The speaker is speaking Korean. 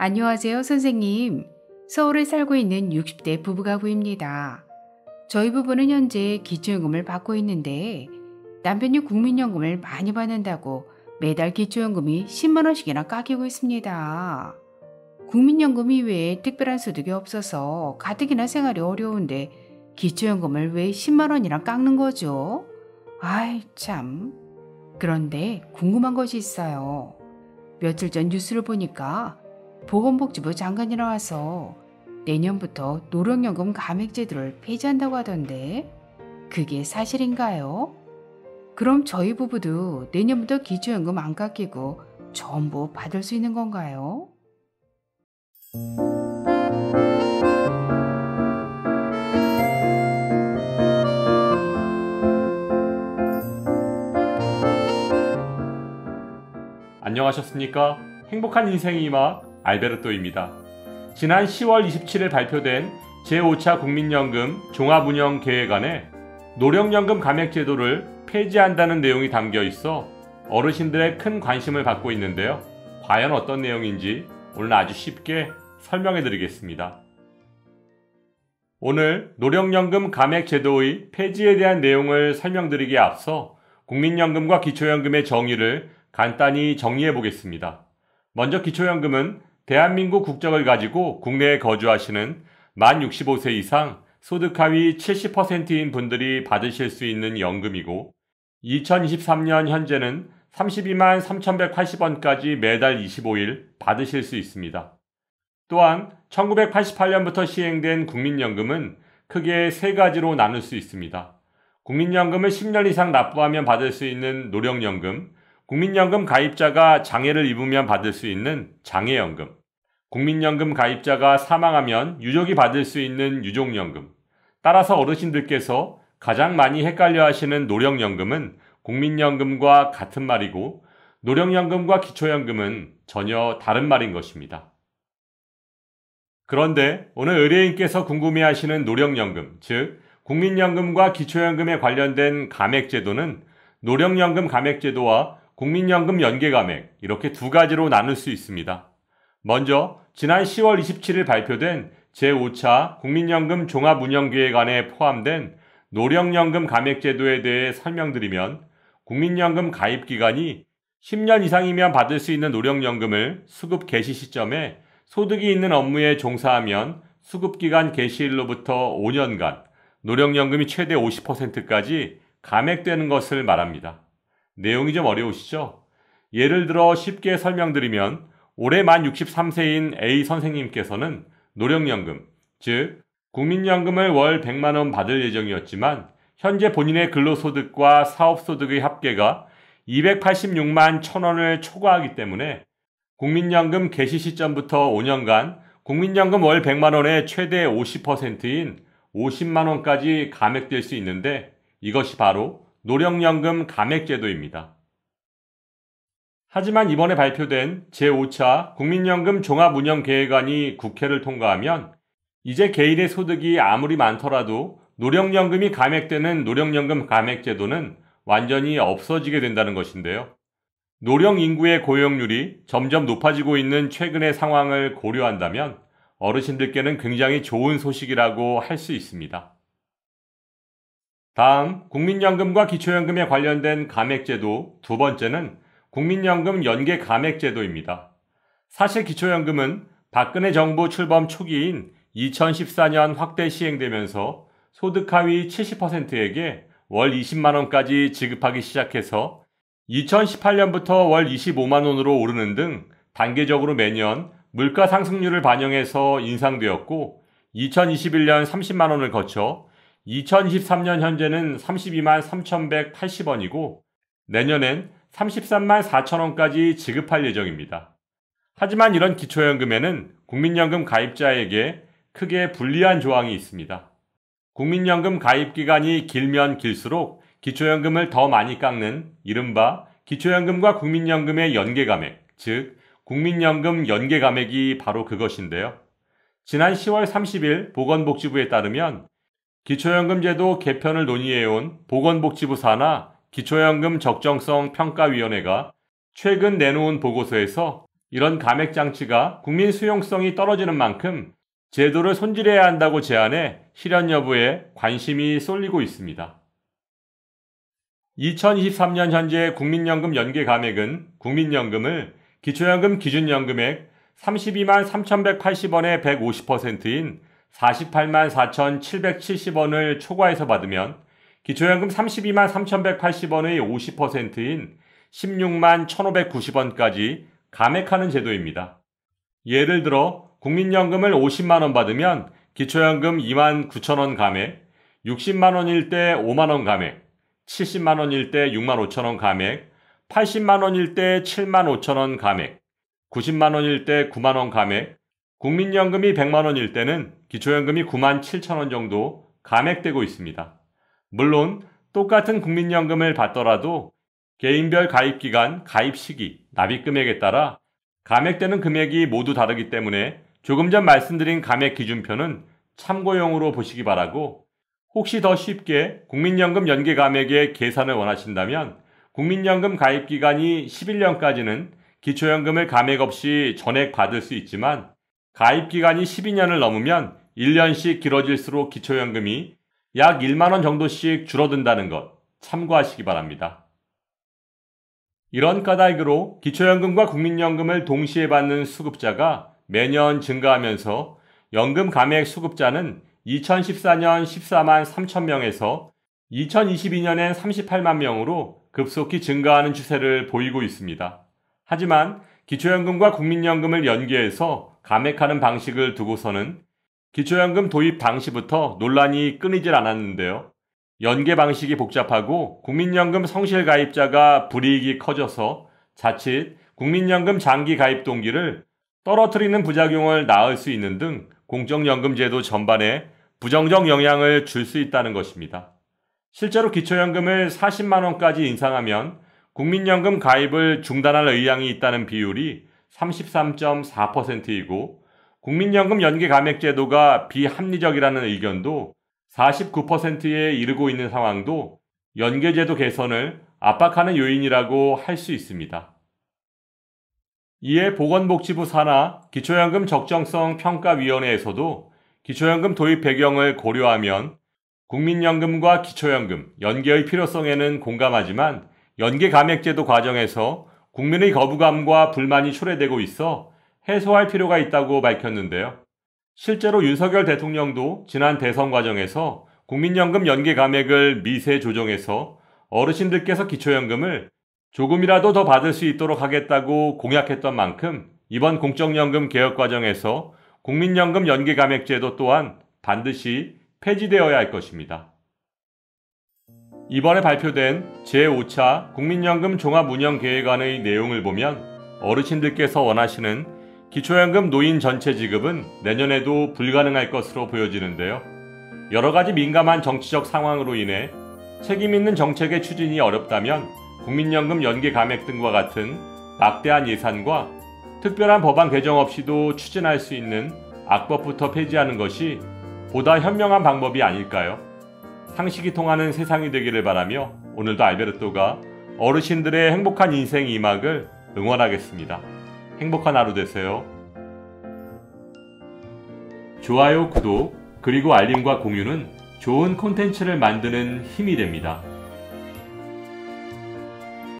안녕하세요, 선생님. 서울에 살고 있는 60대 부부가구입니다. 저희 부부는 현재 기초연금을 받고 있는데 남편이 국민연금을 많이 받는다고 매달 기초연금이 10만 원씩이나 깎이고 있습니다. 국민연금 이외에 특별한 소득이 없어서 가뜩이나 생활이 어려운데 기초연금을 왜 10만 원이나 깎는 거죠? 아이 참. 그런데 궁금한 것이 있어요. 며칠 전 뉴스를 보니까 보건복지부 장관이 나와서 내년부터 노령연금 감액제도를 폐지한다고 하던데 그게 사실인가요? 그럼 저희 부부도 내년부터 기초연금 안 깎이고 전부 받을 수 있는 건가요? 안녕하셨습니까? 행복한 인생의 음악 알베르토입니다. 지난 10월 27일 발표된 제5차 국민연금 종합운영계획안에 노령연금 감액제도를 폐지한다는 내용이 담겨 있어 어르신들의 큰 관심을 받고 있는데요. 과연 어떤 내용인지 오늘 아주 쉽게 설명해 드리겠습니다. 오늘 노령연금 감액제도의 폐지에 대한 내용을 설명드리기에 앞서 국민연금과 기초연금의 정의를 간단히 정리해 보겠습니다. 먼저 기초연금은 대한민국 국적을 가지고 국내에 거주하시는 만 65세 이상 소득 하위 70%인 분들이 받으실 수 있는 연금이고 2023년 현재는 32만 3,180원까지 매달 25일 받으실 수 있습니다. 또한 1988년부터 시행된 국민연금은 크게 세 가지로 나눌 수 있습니다. 국민연금을 10년 이상 납부하면 받을 수 있는 노령연금, 국민연금 가입자가 장애를 입으면 받을 수 있는 장애연금, 국민연금 가입자가 사망하면 유족이 받을 수 있는 유족연금. 따라서 어르신들께서 가장 많이 헷갈려 하시는 노령연금은 국민연금과 같은 말이고 노령연금과 기초연금은 전혀 다른 말인 것입니다. 그런데 오늘 의뢰인께서 궁금해하시는 노령연금, 즉 국민연금과 기초연금에 관련된 감액제도는 노령연금 감액제도와 국민연금 연계감액 이렇게 두 가지로 나눌 수 있습니다. 먼저 지난 10월 27일 발표된 제5차 국민연금 종합운영계획안에 포함된 노령연금 감액제도에 대해 설명드리면 국민연금 가입기간이 10년 이상이면 받을 수 있는 노령연금을 수급 개시 시점에 소득이 있는 업무에 종사하면 수급기간 개시일로부터 5년간 노령연금이 최대 50%까지 감액되는 것을 말합니다. 내용이 좀 어려우시죠? 예를 들어 쉽게 설명드리면 올해 만 63세인 A 선생님께서는 노령연금, 즉 국민연금을 월 100만원 받을 예정이었지만 현재 본인의 근로소득과 사업소득의 합계가 286만 1천원을 초과하기 때문에 국민연금 개시 시점부터 5년간 국민연금 월 100만원의 최대 50%인 50만원까지 감액될 수 있는데 이것이 바로 노령연금 감액제도입니다. 하지만 이번에 발표된 제5차 국민연금 종합운영계획안이 국회를 통과하면 이제 개인의 소득이 아무리 많더라도 노령연금이 감액되는 노령연금 감액제도는 완전히 없어지게 된다는 것인데요. 노령 인구의 고용률이 점점 높아지고 있는 최근의 상황을 고려한다면 어르신들께는 굉장히 좋은 소식이라고 할 수 있습니다. 다음 국민연금과 기초연금에 관련된 감액제도 두 번째는 국민연금 연계 감액제도입니다. 사실 기초연금은 박근혜 정부 출범 초기인 2014년 확대 시행되면서 소득 하위 70%에게 월 20만원까지 지급하기 시작해서 2018년부터 월 25만원으로 오르는 등 단계적으로 매년 물가 상승률을 반영해서 인상되었고 2021년 30만원을 거쳐 2023년 현재는 32만 3,180원이고 내년엔 33만 4천원까지 지급할 예정입니다. 하지만 이런 기초연금에는 국민연금 가입자에게 크게 불리한 조항이 있습니다. 국민연금 가입기간이 길면 길수록 기초연금을 더 많이 깎는 이른바 기초연금과 국민연금의 연계감액, 즉 국민연금 연계감액이 바로 그것인데요. 지난 10월 30일 보건복지부에 따르면 기초연금제도 개편을 논의해온 보건복지부 산하 기초연금 적정성 평가위원회가 최근 내놓은 보고서에서 이런 감액 장치가 국민 수용성이 떨어지는 만큼 제도를 손질해야 한다고 제안해 실현 여부에 관심이 쏠리고 있습니다. 2023년 현재 국민연금 연계 감액은 국민연금을 기초연금 기준연금액 32만 3,180원의 150%인 48만 4,770원을 초과해서 받으면 기초연금 32만 3,180원의 50%인 16만 1,590원까지 감액하는 제도입니다. 예를 들어 국민연금을 50만원 받으면 기초연금 2만 9천원 감액, 60만원일 때 5만원 감액, 70만원일 때 6만 5천원 감액, 80만원일 때 7만 5천원 감액, 90만원일 때 9만원 감액, 국민연금이 100만원일 때는 기초연금이 9만 7천원 정도 감액되고 있습니다. 물론 똑같은 국민연금을 받더라도 개인별 가입기간, 가입시기, 납입금액에 따라 감액되는 금액이 모두 다르기 때문에 조금 전 말씀드린 감액 기준표는 참고용으로 보시기 바라고, 혹시 더 쉽게 국민연금 연계 감액의 계산을 원하신다면 국민연금 가입기간이 11년까지는 기초연금을 감액 없이 전액 받을 수 있지만 가입기간이 12년을 넘으면 1년씩 길어질수록 기초연금이 약 1만원 정도씩 줄어든다는 것 참고하시기 바랍니다. 이런 까닭으로 기초연금과 국민연금을 동시에 받는 수급자가 매년 증가하면서 연금 감액 수급자는 2014년 14만 3천 명에서 2022년엔 38만 명으로 급속히 증가하는 추세를 보이고 있습니다. 하지만 기초연금과 국민연금을 연계해서 감액하는 방식을 두고서는 기초연금 도입 당시부터 논란이 끊이질 않았는데요. 연계 방식이 복잡하고 국민연금 성실 가입자가 불이익이 커져서 자칫 국민연금 장기 가입 동기를 떨어뜨리는 부작용을 낳을 수 있는 등 공적연금제도 전반에 부정적 영향을 줄 수 있다는 것입니다. 실제로 기초연금을 40만원까지 인상하면 국민연금 가입을 중단할 의향이 있다는 비율이 33.4%이고 국민연금 연계 감액 제도가 비합리적이라는 의견도 49%에 이르고 있는 상황도 연계제도 개선을 압박하는 요인이라고 할 수 있습니다. 이에 보건복지부 산하 기초연금 적정성 평가위원회에서도 기초연금 도입 배경을 고려하면 국민연금과 기초연금 연계의 필요성에는 공감하지만 연계 감액제도 과정에서 국민의 거부감과 불만이 초래되고 있어 해소할 필요가 있다고 밝혔는데요. 실제로 윤석열 대통령도 지난 대선 과정에서 국민연금 연계 감액을 미세 조정해서 어르신들께서 기초연금을 조금이라도 더 받을 수 있도록 하겠다고 공약했던 만큼 이번 공적연금 개혁 과정에서 국민연금 연계 감액 제도 또한 반드시 폐지되어야 할 것입니다. 이번에 발표된 제5차 국민연금 종합운영계획안의 내용을 보면 어르신들께서 원하시는 기초연금 노인 전체 지급은 내년에도 불가능할 것으로 보여지는데요. 여러 가지 민감한 정치적 상황으로 인해 책임 있는 정책의 추진이 어렵다면 국민연금 연계 감액 등과 같은 막대한 예산과 특별한 법안 개정 없이도 추진할 수 있는 악법부터 폐지하는 것이 보다 현명한 방법이 아닐까요? 상식이 통하는 세상이 되기를 바라며 오늘도 알베르토가 어르신들의 행복한 인생 2막을 응원하겠습니다. 행복한 하루 되세요. 좋아요, 구독, 그리고 알림과 공유는 좋은 콘텐츠를 만드는 힘이 됩니다.